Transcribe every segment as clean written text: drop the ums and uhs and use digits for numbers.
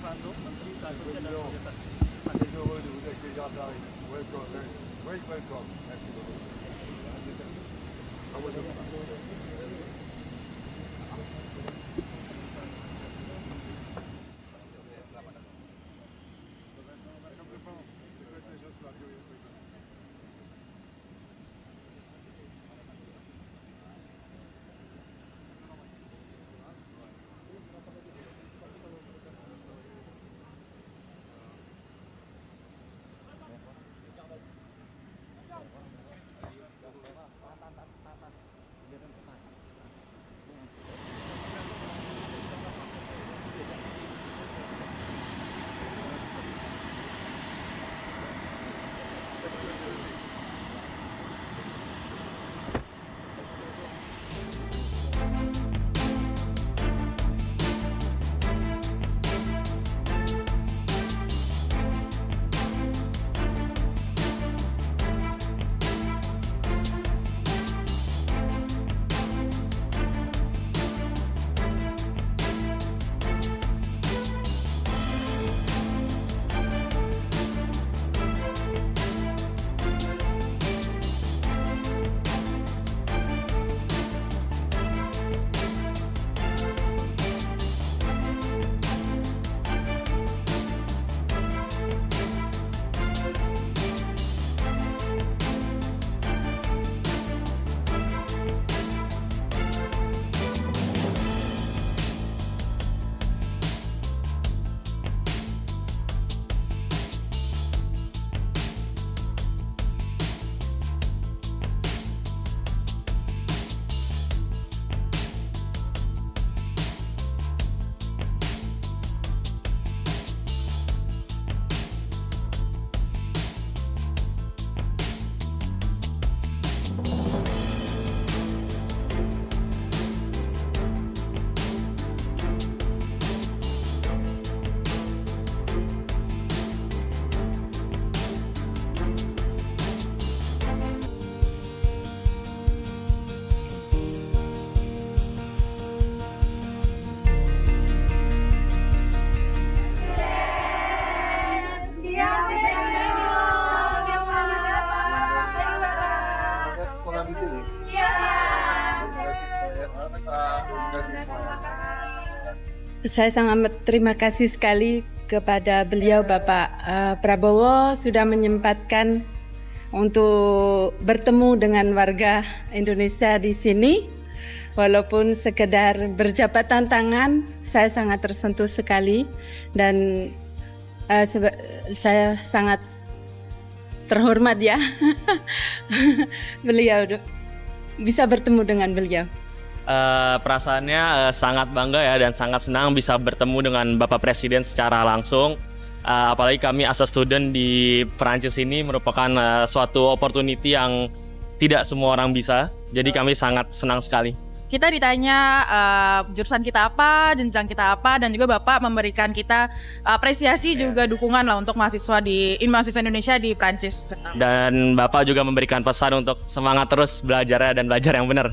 Fernando, Menteri Sosial dan Kesehatan. Welcome. Sekolah di sini. Saya sangat terima kasih sekali kepada beliau Bapak Prabowo sudah menyempatkan untuk bertemu dengan warga Indonesia di sini. Walaupun sekedar berjabatan tangan, saya sangat tersentuh sekali dan saya sangat terhormat ya beliau bisa bertemu dengan beliau. Perasaannya sangat bangga ya dan sangat senang bisa bertemu dengan Bapak Presiden secara langsung. Apalagi kami as a student di Perancis ini merupakan suatu opportunity yang tidak semua orang bisa. Jadi kami sangat senang sekali. Kita ditanya jurusan kita apa, jenjang kita apa, dan juga Bapak memberikan kita apresiasi juga dukungan lah untuk mahasiswa Indonesia di Prancis. Dan Bapak juga memberikan pesan untuk semangat terus belajar dan belajar yang benar.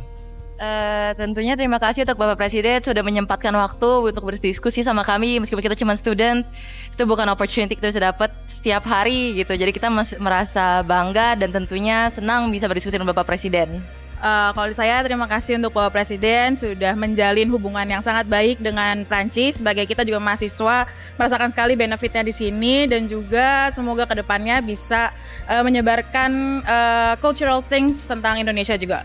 Tentunya terima kasih untuk Bapak Presiden sudah menyempatkan waktu untuk berdiskusi sama kami meskipun kita cuma student. Itu bukan opportunity kita bisa dapat setiap hari gitu. Jadi kita merasa bangga dan tentunya senang bisa berdiskusi dengan Bapak Presiden. Kalau saya terima kasih untuk Bapak Presiden sudah menjalin hubungan yang sangat baik dengan Prancis. Sebagai kita juga mahasiswa merasakan sekali benefitnya di sini dan juga semoga kedepannya bisa menyebarkan cultural things tentang Indonesia juga.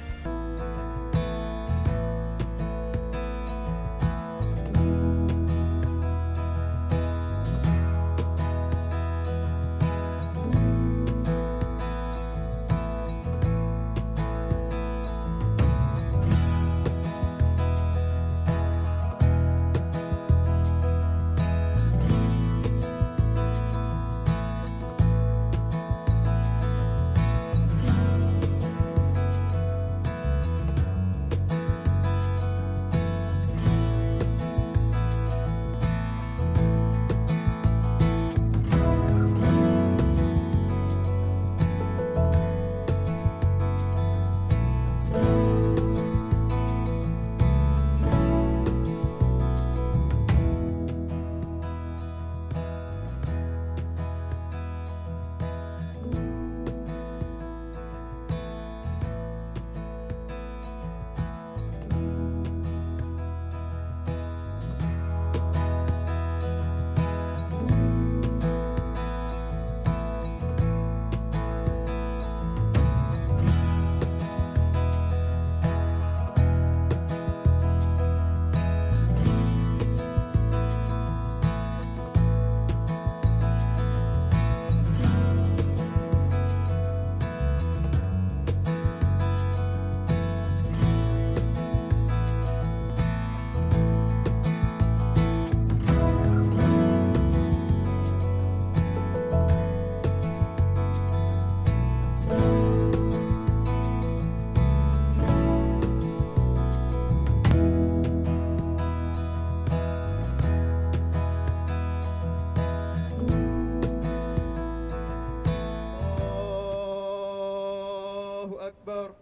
أكبر.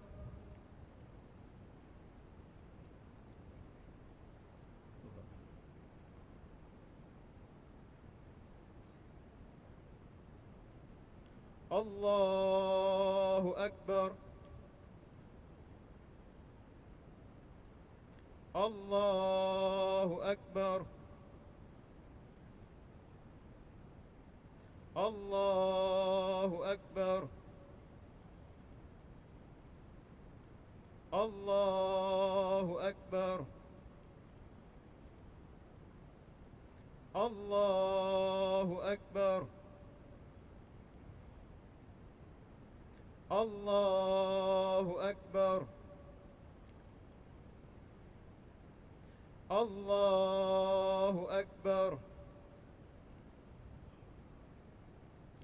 الله أكبر. الله أكبر. الله أكبر. الله أكبر. الله أكبر. الله أكبر. الله أكبر.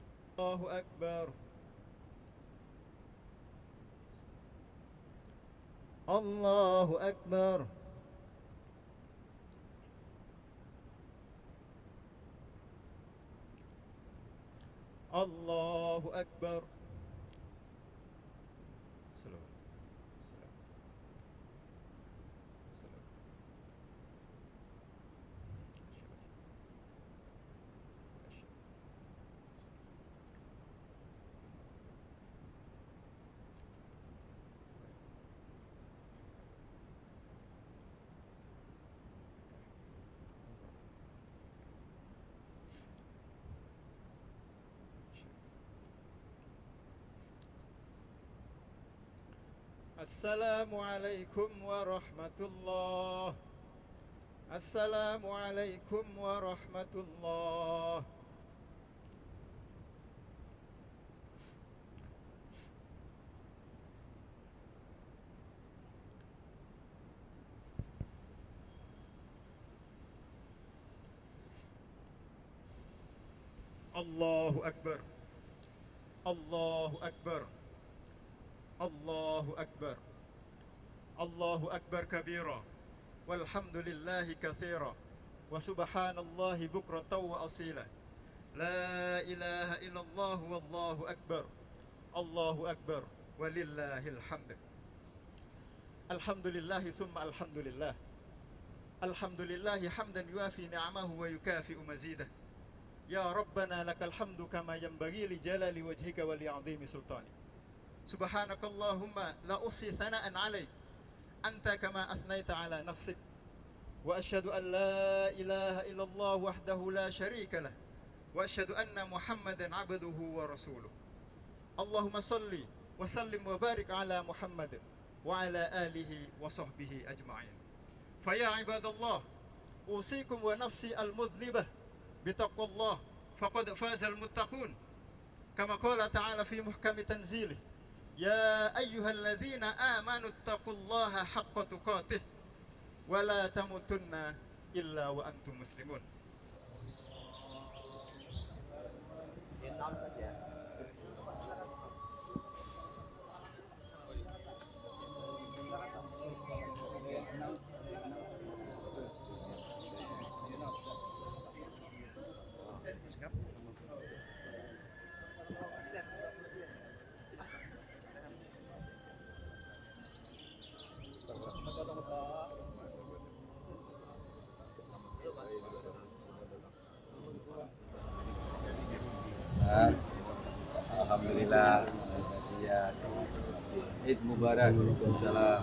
الله أكبر. الله أكبر. الله أكبر. السلام عليكم ورحمة الله. السلام عليكم ورحمة الله. الله أكبر. الله أكبر. الله أكبر. الله أكبر كبيرا والحمد لله كثيرا وسبحان الله بكرة وأصيلا لا إله إلا الله والله أكبر. الله أكبر ولله الحمد. الحمد لله ثم الحمد لله. الحمد لله حمدا يوافي نعمه ويكافئ مزيده. يا ربنا لك الحمد كما ينبغي لجلال وجهك ولعظيم سلطانك. سبحانك اللهم لا أحصي ثناء عليك أنت كما أثنيت على نفسك. وأشهد أن لا إله إلا الله وحده لا شريك له وأشهد أن محمدا عبده ورسوله. اللهم صل وسلم وبارك على محمد وعلى آله وصحبه أجمعين. فيا عباد الله أوصيكم ونفسي المذنبة بتقوى الله فقد فاز المتقون كما قال تعالى في محكم تنزيله يا أيها الذين آمنوا اتقوا الله حق تقاته ولا تموتن إلا وأنتم مسلمون. Alhamdulillah. Ya. Eid Mubarak. Wassalam.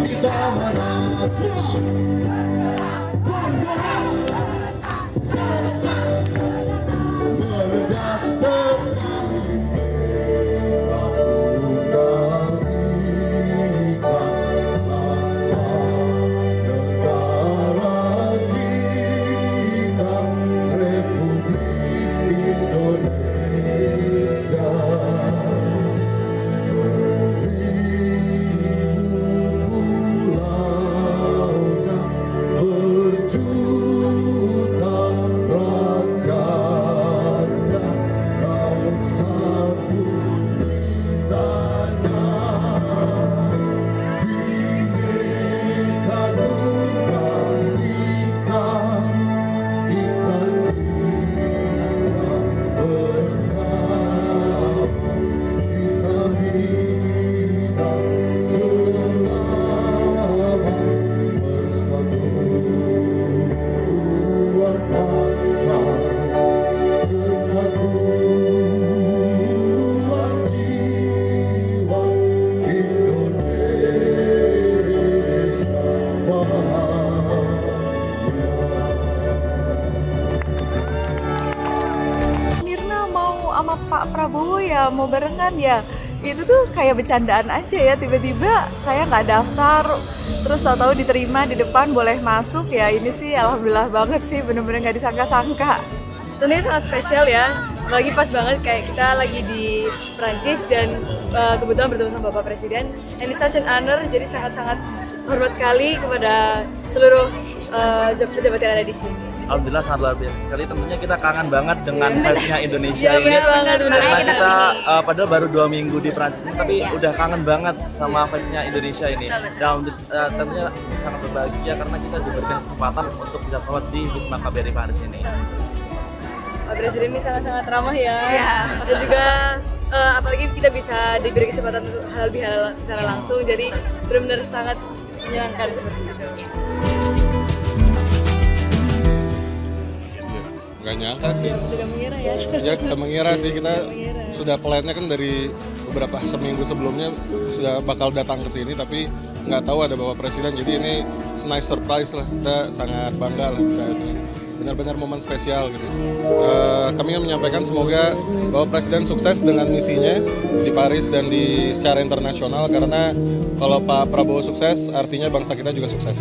Kita merasa ya mau barengan ya. Itu tuh kayak bercandaan aja ya, tiba-tiba saya nggak daftar, terus tahu-tahu diterima di depan boleh masuk ya. Ini sih alhamdulillah banget sih, bener-bener nggak disangka-sangka. Tentunya sangat spesial ya, apalagi pas banget kayak kita lagi di Prancis dan kebetulan bertemu sama Bapak Presiden, and it's such an honor, jadi sangat-sangat hormat sekali kepada seluruh pejabat yang ada di sini. Alhamdulillah sangat luar biasa sekali. Tentunya kita kangen banget dengan vibes-nya Indonesia Iya, ini. benar banget, benar Karena banget. kita padahal baru 2 minggu di Prancis ini, tapi udah kangen banget sama vibes-nya Indonesia ini. Dan tentunya sangat berbahagia karena kita diberikan kesempatan untuk bisa sholat di Wisma KBRI Paris ini. Pak Presiden ini sangat-sangat ramah ya, dan juga apalagi kita bisa diberi kesempatan untuk halal bihalal secara langsung, jadi benar-benar sangat menyenangkan seperti itu. Nggak nyangka sih. Tidak mengira ya. Ya kita mengira sih, kita sudah plan-nya kan dari beberapa seminggu sebelumnya sudah bakal datang ke sini, tapi nggak tahu ada Bapak Presiden, jadi ini nice surprise lah. Kita sangat bangga lah bisa sini. Benar-benar momen spesial gitu. Kami ingin menyampaikan semoga Bapak Presiden sukses dengan misinya di Paris dan di secara internasional, karena kalau Pak Prabowo sukses artinya bangsa kita juga sukses.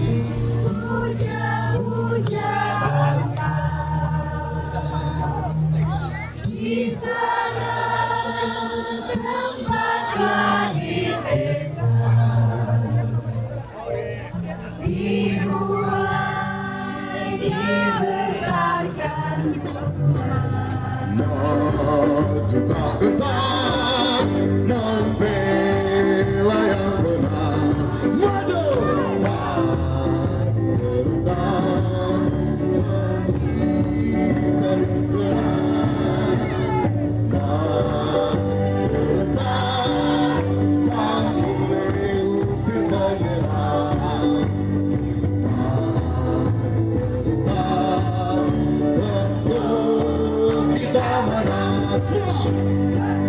Kita menang.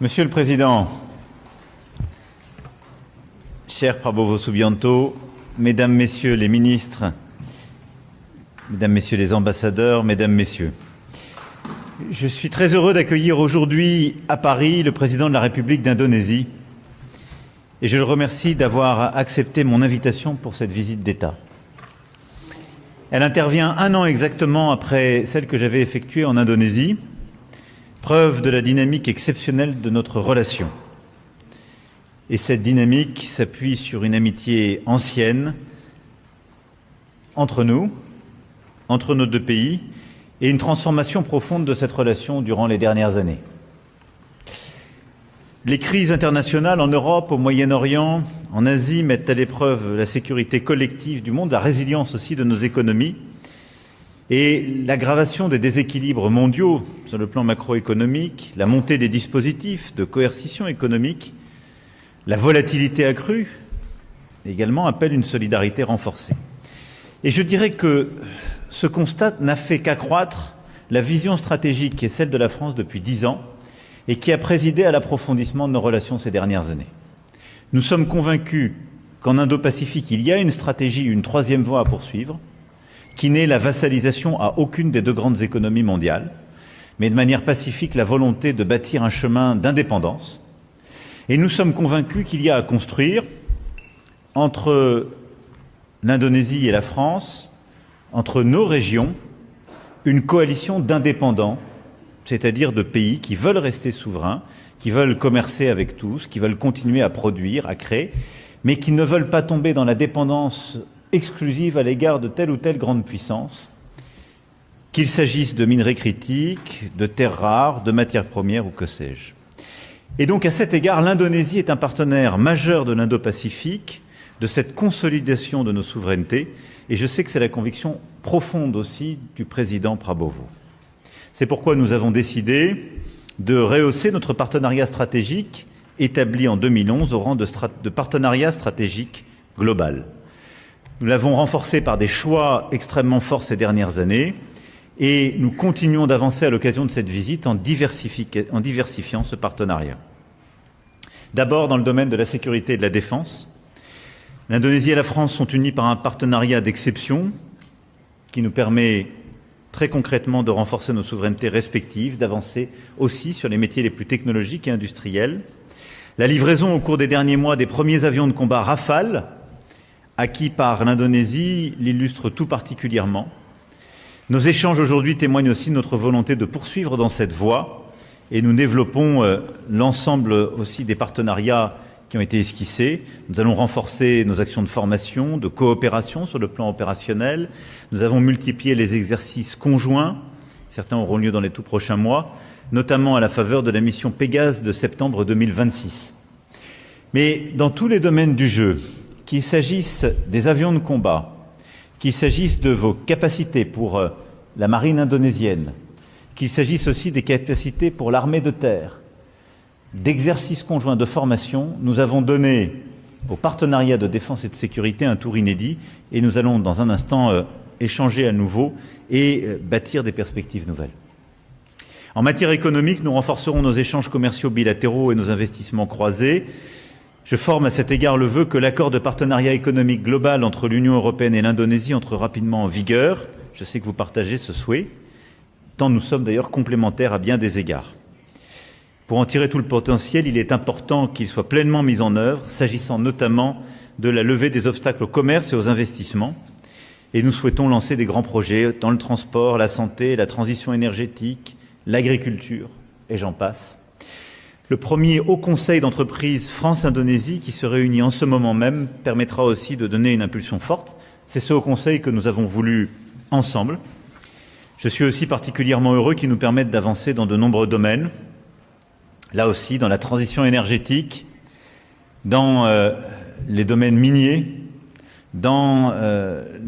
Monsieur le Président, cher Prabowo Subianto, Mesdames, Messieurs les ministres, Mesdames, Messieurs les ambassadeurs, Mesdames, Messieurs, je suis très heureux d'accueillir aujourd'hui à Paris le Président de la République d'Indonésie et je le remercie d'avoir accepté mon invitation pour cette visite d'État. Elle intervient un an exactement après celle que j'avais effectuée en Indonésie, preuve de la dynamique exceptionnelle de notre relation. Et cette dynamique s'appuie sur une amitié ancienne entre nous, entre nos deux pays, et une transformation profonde de cette relation durant les dernières années. Les crises internationales en Europe, au Moyen-Orient, en Asie mettent à l'épreuve la sécurité collective du monde, la résilience aussi de nos économies, et l'aggravation des déséquilibres mondiaux sur le plan macroéconomique, la montée des dispositifs de coercition économique, la volatilité accrue également appellent une solidarité renforcée. Et je dirais que ce constat n'a fait qu'accroître la vision stratégique qui est celle de la France depuis 10 ans et qui a présidé à l'approfondissement de nos relations ces dernières années. Nous sommes convaincus qu'en Indo-Pacifique, il y a une stratégie, une troisième voie à poursuivre, qui n'est la vassalisation à aucune des deux grandes économies mondiales, mais de manière pacifique la volonté de bâtir un chemin d'indépendance. Et nous sommes convaincus qu'il y a à construire entre l'Indonésie et la France, entre nos régions, une coalition d'indépendants, c'est-à-dire de pays qui veulent rester souverains, qui veulent commercer avec tous, qui veulent continuer à produire, à créer, mais qui ne veulent pas tomber dans la dépendance exclusive à l'égard de telle ou telle grande puissance, qu'il s'agisse de minerais critiques, de terres rares, de matières premières ou que sais-je. Et donc à cet égard, l'Indonésie est un partenaire majeur de l'Indo-Pacifique, de cette consolidation de nos souverainetés, et je sais que c'est la conviction profonde aussi du président Prabowo. C'est pourquoi nous avons décidé de rehausser notre partenariat stratégique établi en 2011 au rang de partenariat stratégique global. Nous l'avons renforcé par des choix extrêmement forts ces dernières années et nous continuons d'avancer à l'occasion de cette visite en diversifiant ce partenariat. D'abord dans le domaine de la sécurité et de la défense. L'Indonésie et la France sont unies par un partenariat d'exception qui nous permet très concrètement de renforcer nos souverainetés respectives, d'avancer aussi sur les métiers les plus technologiques et industriels. La livraison au cours des derniers mois des premiers avions de combat Rafale, acquis par l'Indonésie, l'illustre tout particulièrement. Nos échanges aujourd'hui témoignent aussi de notre volonté de poursuivre dans cette voie et nous développons l'ensemble aussi des partenariats qui ont été esquissés. Nous allons renforcer nos actions de formation, de coopération sur le plan opérationnel. Nous avons multiplié les exercices conjoints, certains auront lieu dans les tout prochains mois, notamment à la faveur de la mission Pégase de septembre 2026. Mais dans tous les domaines du jeu, qu'il s'agisse des avions de combat, qu'il s'agisse de vos capacités pour la marine indonésienne, qu'il s'agisse aussi des capacités pour l'armée de terre, d'exercices conjoints de formation, nous avons donné au partenariat de défense et de sécurité un tour inédit et nous allons dans un instant échanger à nouveau et bâtir des perspectives nouvelles. En matière économique, nous renforcerons nos échanges commerciaux bilatéraux et nos investissements croisés. Je forme à cet égard le vœu que l'accord de partenariat économique global entre l'Union européenne et l'Indonésie entre rapidement en vigueur. Je sais que vous partagez ce souhait, tant nous sommes d'ailleurs complémentaires à bien des égards. Pour en tirer tout le potentiel, il est important qu'il soit pleinement mis en œuvre, s'agissant notamment de la levée des obstacles au commerce et aux investissements. Et nous souhaitons lancer des grands projets dans le transport, la santé, la transition énergétique, l'agriculture, et j'en passe. Le premier Haut Conseil d'entreprise France-Indonésie, qui se réunit en ce moment même, permettra aussi de donner une impulsion forte. C'est ce Haut Conseil que nous avons voulu ensemble. Je suis aussi particulièrement heureux qu'il nous permette d'avancer dans de nombreux domaines. Là aussi, dans la transition énergétique, dans les domaines miniers, dans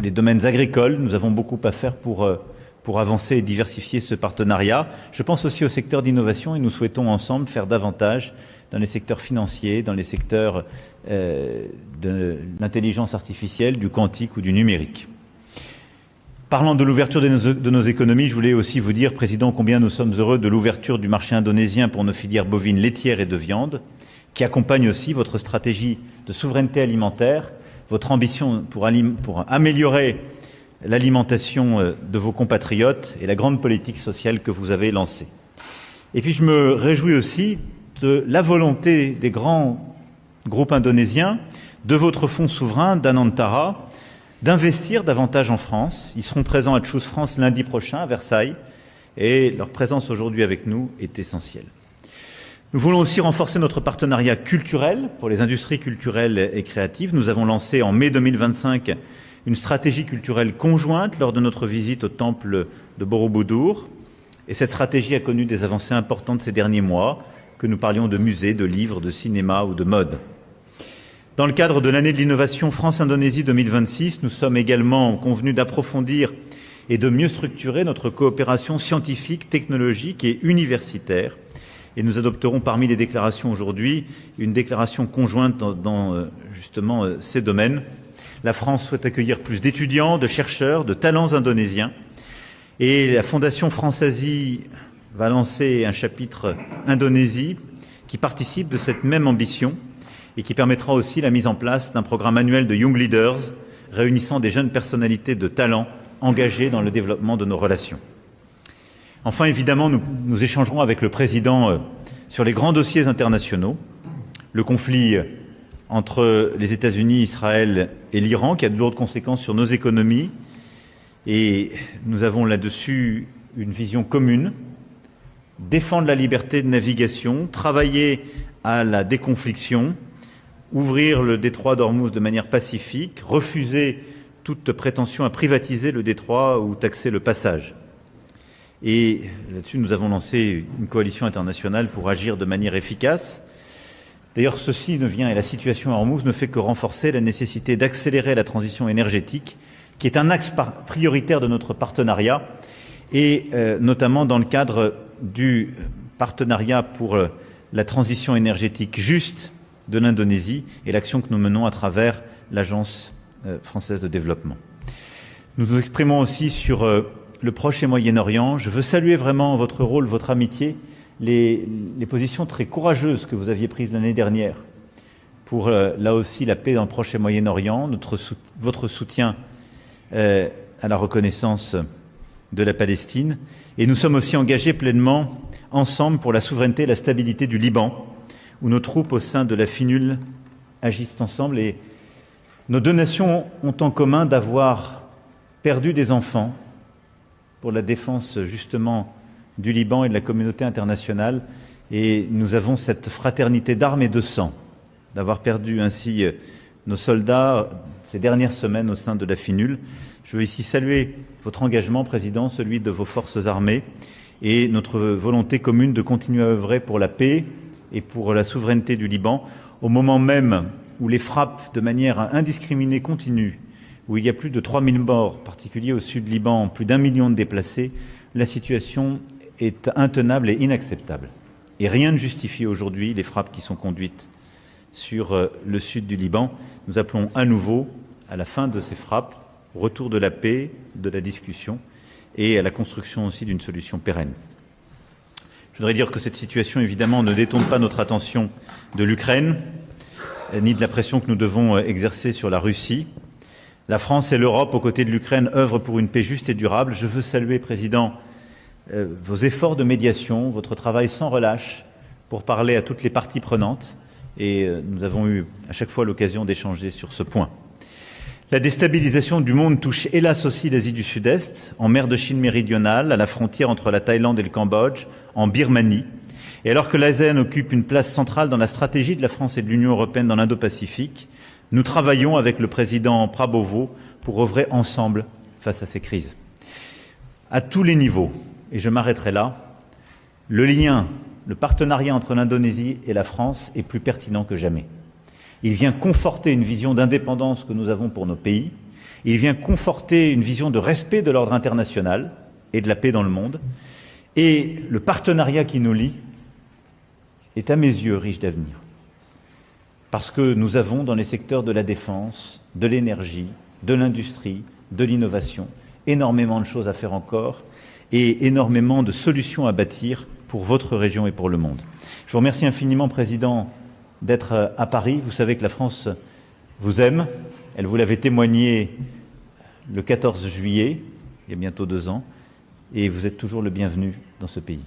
les domaines agricoles, nous avons beaucoup à faire pour avancer et diversifier ce partenariat. Je pense aussi au secteur d'innovation et nous souhaitons ensemble faire davantage dans les secteurs financiers, dans les secteurs de l'intelligence artificielle, du quantique ou du numérique. Parlant de l'ouverture de nos économies, je voulais aussi vous dire, Président, combien nous sommes heureux de l'ouverture du marché indonésien pour nos filières bovines laitières et de viande, qui accompagne aussi votre stratégie de souveraineté alimentaire, votre ambition pour améliorer l'alimentation de vos compatriotes et la grande politique sociale que vous avez lancée. Et puis je me réjouis aussi de la volonté des grands groupes indonésiens, de votre fonds souverain, d'Anantara, d'investir davantage en France. Ils seront présents à Choose France lundi prochain à Versailles et leur présence aujourd'hui avec nous est essentielle. Nous voulons aussi renforcer notre partenariat culturel pour les industries culturelles et créatives. Nous avons lancé en mai 2025 une stratégie culturelle conjointe lors de notre visite au temple de Borobudur. Et cette stratégie a connu des avancées importantes ces derniers mois, que nous parlions de musées, de livres, de cinéma ou de mode. Dans le cadre de l'année de l'innovation France-Indonésie 2026, nous sommes également convenus d'approfondir et de mieux structurer notre coopération scientifique, technologique et universitaire. Et nous adopterons parmi les déclarations aujourd'hui une déclaration conjointe dans justement ces domaines. La France souhaite accueillir plus d'étudiants, de chercheurs, de talents indonésiens. Et la Fondation France-Asie va lancer un chapitre Indonésie qui participe de cette même ambition et qui permettra aussi la mise en place d'un programme annuel de Young Leaders réunissant des jeunes personnalités de talent engagées dans le développement de nos relations. Enfin, évidemment, nous échangerons avec le Président sur les grands dossiers internationaux, le conflit entre les États-Unis, Israël et l'Iran, qui a de lourdes conséquences sur nos économies, et nous avons là-dessus une vision commune, défendre la liberté de navigation, travailler à la déconfliction, ouvrir le détroit d'Ormuz de manière pacifique, refuser toute prétention à privatiser le détroit ou taxer le passage. Et là-dessus, nous avons lancé une coalition internationale pour agir de manière efficace. D'ailleurs, ceci ne vient, et la situation à Ormuz ne fait que renforcer la nécessité d'accélérer la transition énergétique, qui est un axe prioritaire de notre partenariat, et notamment dans le cadre du partenariat pour la transition énergétique juste de l'Indonésie et l'action que nous menons à travers l'Agence française de développement. Nous nous exprimons aussi sur le Proche et Moyen-Orient. Je veux saluer vraiment votre rôle, votre amitié, les positions très courageuses que vous aviez prises l'année dernière pour, là aussi, la paix dans le Proche et Moyen-Orient, votre soutien à la reconnaissance de la Palestine. Et nous sommes aussi engagés pleinement ensemble pour la souveraineté et la stabilité du Liban, où nos troupes au sein de la FINUL agissent ensemble. Et nos deux nations ont en commun d'avoir perdu des enfants pour la défense justement du Liban et de la communauté internationale. Et nous avons cette fraternité d'armes et de sang, d'avoir perdu ainsi nos soldats ces dernières semaines au sein de la FINUL. Je veux ici saluer votre engagement, Président, celui de vos forces armées et notre volonté commune de continuer à œuvrer pour la paix et pour la souveraineté du Liban, au moment même où les frappes de manière indiscriminée continuent, où il y a plus de 3000 morts, en particulier au sud Liban, plus d'1 million de déplacés, la situation est intenable et inacceptable. Et rien ne justifie aujourd'hui les frappes qui sont conduites sur le sud du Liban. Nous appelons à nouveau, à la fin de ces frappes, au retour de la paix, de la discussion et à la construction aussi d'une solution pérenne. Je voudrais dire que cette situation, évidemment, ne détourne pas notre attention de l'Ukraine, ni de la pression que nous devons exercer sur la Russie. La France et l'Europe, aux côtés de l'Ukraine, œuvrent pour une paix juste et durable. Je veux saluer, Président, vos efforts de médiation, votre travail sans relâche pour parler à toutes les parties prenantes. Et nous avons eu à chaque fois l'occasion d'échanger sur ce point. La déstabilisation du monde touche hélas aussi l'Asie du Sud-Est, en mer de Chine méridionale, à la frontière entre la Thaïlande et le Cambodge, en Birmanie. Et alors que l'ASEAN occupe une place centrale dans la stratégie de la France et de l'Union européenne dans l'Indo-Pacifique, nous travaillons avec le président Prabowo pour œuvrer ensemble face à ces crises. À tous les niveaux, et je m'arrêterai là, le lien, le partenariat entre l'Indonésie et la France est plus pertinent que jamais. Il vient conforter une vision d'indépendance que nous avons pour nos pays. Il vient conforter une vision de respect de l'ordre international et de la paix dans le monde. Et le partenariat qui nous lie est à mes yeux riche d'avenir. Parce que nous avons dans les secteurs de la défense, de l'énergie, de l'industrie, de l'innovation, énormément de choses à faire encore et énormément de solutions à bâtir pour votre région et pour le monde. Je vous remercie infiniment, Président, d'être à Paris. Vous savez que la France vous aime. Elle vous l'avait témoigné le 14 juillet, il y a bientôt 2 ans, et vous êtes toujours le bienvenu dans ce pays.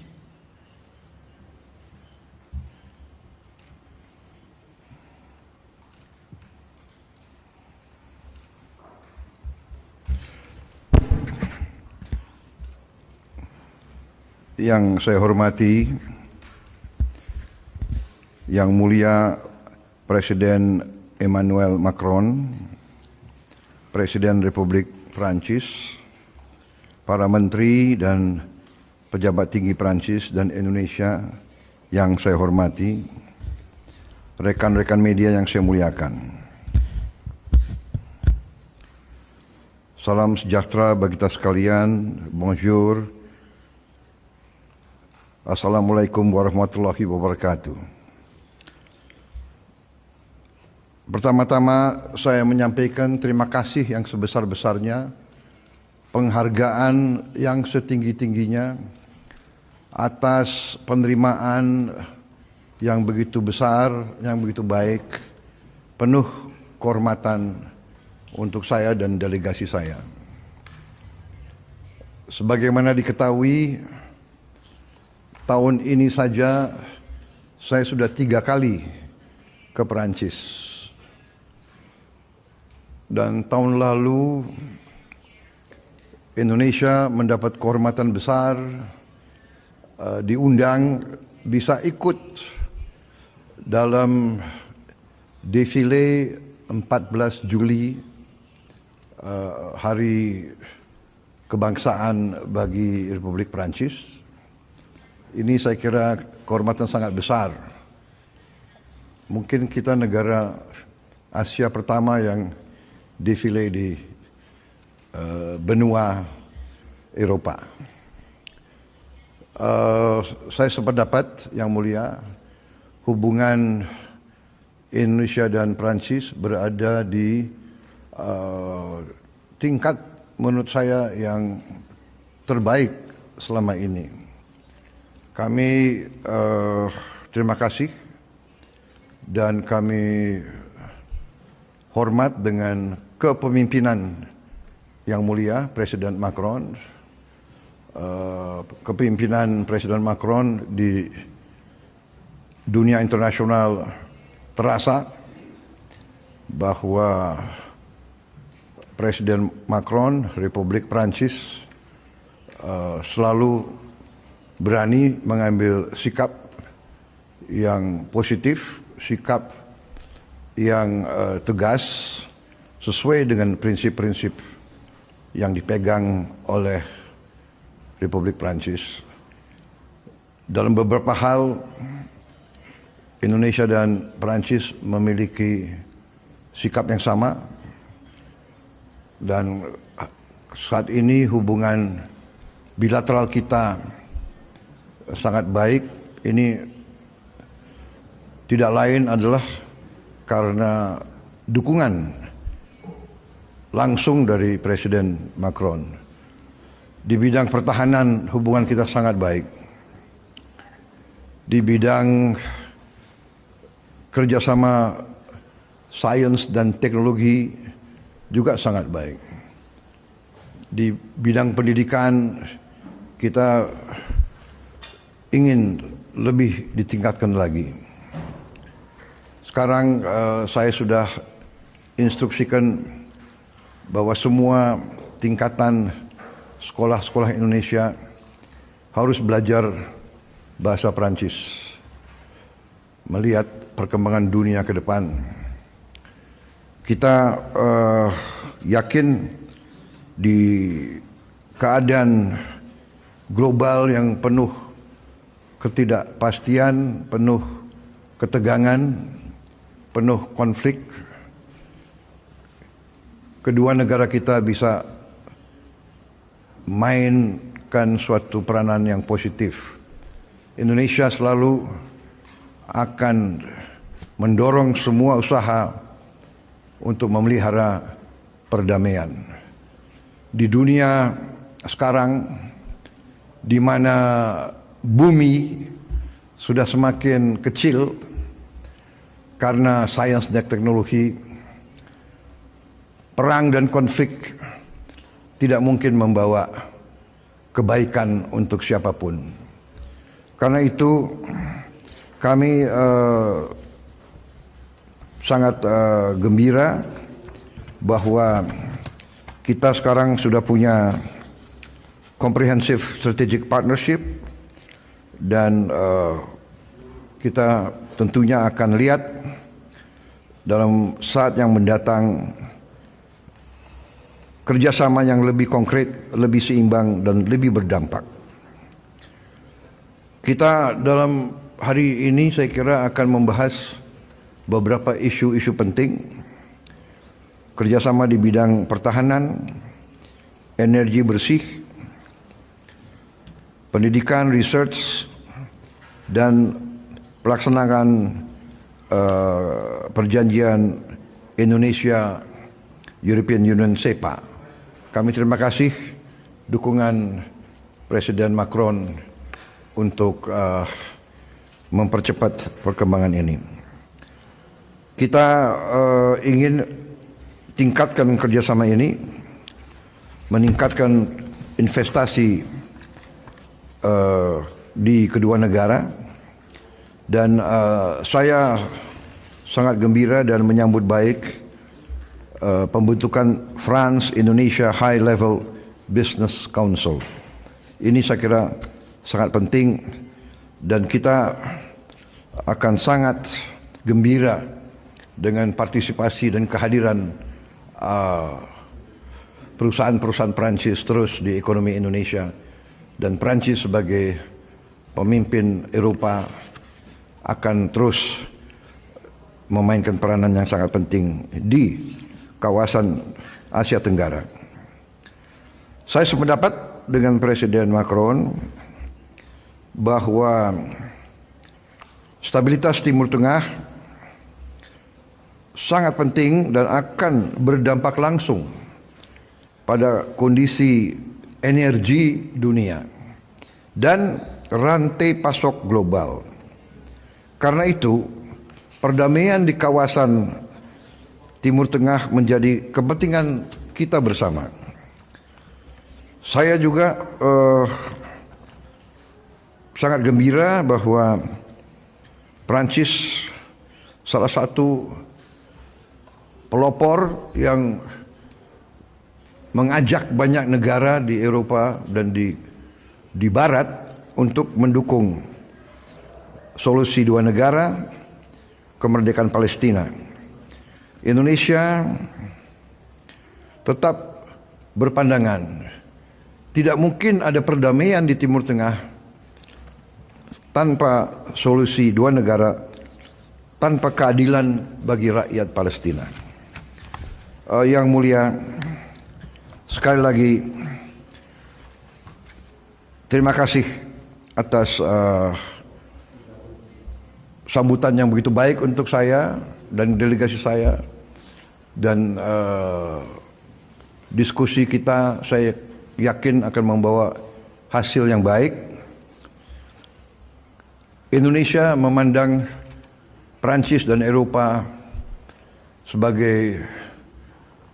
Yang saya hormati, Yang Mulia Presiden Emmanuel Macron, Presiden Republik Prancis, para menteri dan pejabat tinggi Prancis dan Indonesia yang saya hormati, rekan-rekan media yang saya muliakan. Salam sejahtera bagi kita sekalian, bonjour. Assalamualaikum warahmatullahi wabarakatuh. Pertama-tama saya menyampaikan terima kasih yang sebesar-besarnya, penghargaan yang setinggi-tingginya atas penerimaan yang begitu besar, yang begitu baik, penuh kehormatan untuk saya dan delegasi saya. Sebagaimana diketahui, tahun ini saja saya sudah 3 kali ke Perancis. Dan tahun lalu Indonesia mendapat kehormatan besar, diundang bisa ikut dalam defile 14 Juli, hari kebangsaan bagi Republik Perancis. Ini saya kira kehormatan sangat besar. Mungkin kita negara Asia pertama yang defile di benua Eropa. Saya sependapat, Yang Mulia, hubungan Indonesia dan Prancis berada di tingkat menurut saya yang terbaik selama ini. Kami terima kasih dan kami hormat dengan kepemimpinan Yang Mulia Presiden Macron kepemimpinan Presiden Macron di dunia internasional terasa bahwa Presiden Macron, Republik Prancis, selalu berani mengambil sikap yang positif, sikap yang tegas sesuai dengan prinsip-prinsip yang dipegang oleh Republik Prancis. Dalam beberapa hal, Indonesia dan Prancis memiliki sikap yang sama, dan saat ini hubungan bilateral kita sangat baik. Ini tidak lain adalah karena dukungan langsung dari Presiden Macron. Di bidang pertahanan hubungan kita sangat baik. Di bidang kerjasama sains dan teknologi juga sangat baik. Di bidang pendidikan kita ingin lebih ditingkatkan lagi. Sekarang saya sudah instruksikan bahwa semua tingkatan sekolah-sekolah Indonesia harus belajar bahasa Prancis, melihat perkembangan dunia ke depan. Kita yakin di keadaan global yang penuh ketidakpastian, penuh ketegangan, penuh konflik, kedua negara kita bisa mainkan suatu peranan yang positif. Indonesia selalu akan mendorong semua usaha untuk memelihara perdamaian. Di dunia sekarang, di mana bumi sudah semakin kecil karena sains dan teknologi, perang dan konflik tidak mungkin membawa kebaikan untuk siapapun. Karena itu kami sangat gembira bahwa kita sekarang sudah punya comprehensive strategic partnership, dan kita tentunya akan lihat dalam saat yang mendatang kerjasama yang lebih konkret, lebih seimbang, dan lebih berdampak. Kita dalam hari ini saya kira akan membahas beberapa isu-isu penting. Kerjasama di bidang pertahanan, energi bersih, pendidikan, research, dan pelaksanaan perjanjian Indonesia European Union SEPA. Kami terima kasih dukungan Presiden Macron untuk mempercepat perkembangan ini. Kita ingin tingkatkan kerjasama ini, meningkatkan investasi di kedua negara, dan saya sangat gembira dan menyambut baik pembentukan France-Indonesia High Level Business Council. Ini saya kira sangat penting, dan kita akan sangat gembira dengan partisipasi dan kehadiran perusahaan-perusahaan Prancis terus di ekonomi Indonesia, dan Prancis sebagai pemimpin Eropa akan terus memainkan peranan yang sangat penting di kawasan Asia Tenggara. Saya sependapat dengan Presiden Macron bahwa stabilitas Timur Tengah sangat penting dan akan berdampak langsung pada kondisi energi dunia dan rantai pasok global. Karena itu, perdamaian di kawasan Timur Tengah menjadi kepentingan kita bersama. Saya juga sangat gembira bahwa Prancis salah satu pelopor yang mengajak banyak negara di Eropa dan di Barat untuk mendukung solusi dua negara, kemerdekaan Palestina. Indonesia tetap berpandangan tidak mungkin ada perdamaian di Timur Tengah tanpa solusi dua negara, tanpa keadilan bagi rakyat Palestina. Yang mulia, sekali lagi terima kasih atas sambutan yang begitu baik untuk saya dan delegasi saya, dan diskusi kita saya yakin akan membawa hasil yang baik. Indonesia memandang Prancis dan Eropa sebagai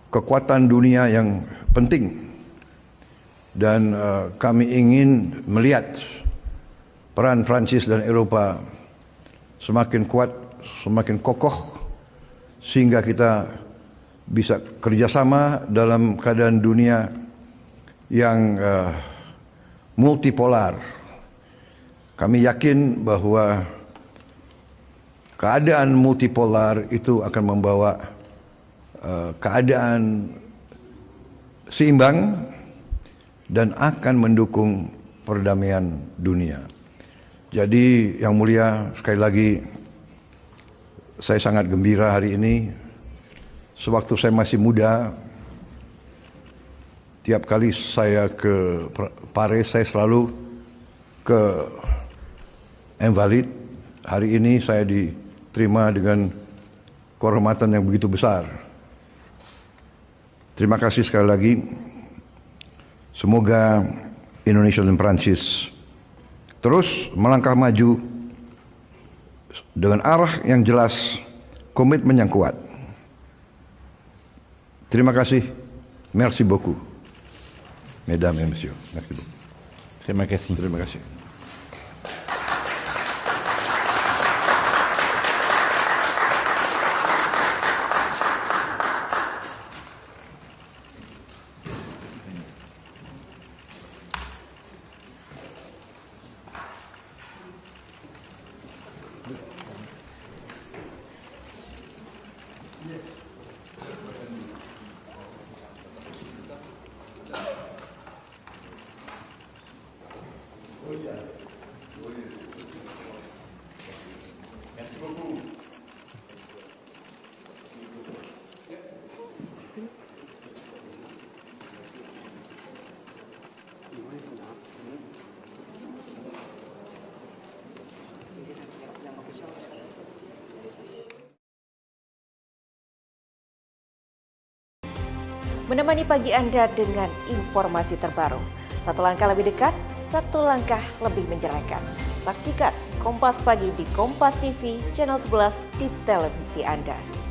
kekuatan dunia yang penting, dan kami ingin melihat peran Prancis dan Eropa semakin kuat, semakin kokoh, sehingga kita bisa kerjasama dalam keadaan dunia yang multipolar. Kami yakin bahwa keadaan multipolar itu akan membawa keadaan seimbang dan akan mendukung perdamaian dunia. Jadi yang mulia, sekali lagi saya sangat gembira hari ini. Sewaktu saya masih muda, tiap kali saya ke Paris saya selalu ke Invalides. Hari ini saya diterima dengan kehormatan yang begitu besar. Terima kasih sekali lagi. Semoga Indonesia dan Prancis terus melangkah maju dengan arah yang jelas, komitmen yang kuat. Terima kasih. Merci beaucoup. Mesdames et messieurs. Merci beaucoup. Terima kasih. Terima kasih. Menemani pagi Anda dengan informasi terbaru. Satu langkah lebih dekat, satu langkah lebih mencerahkan. Saksikan Kompas Pagi di Kompas TV, channel 11 di televisi Anda.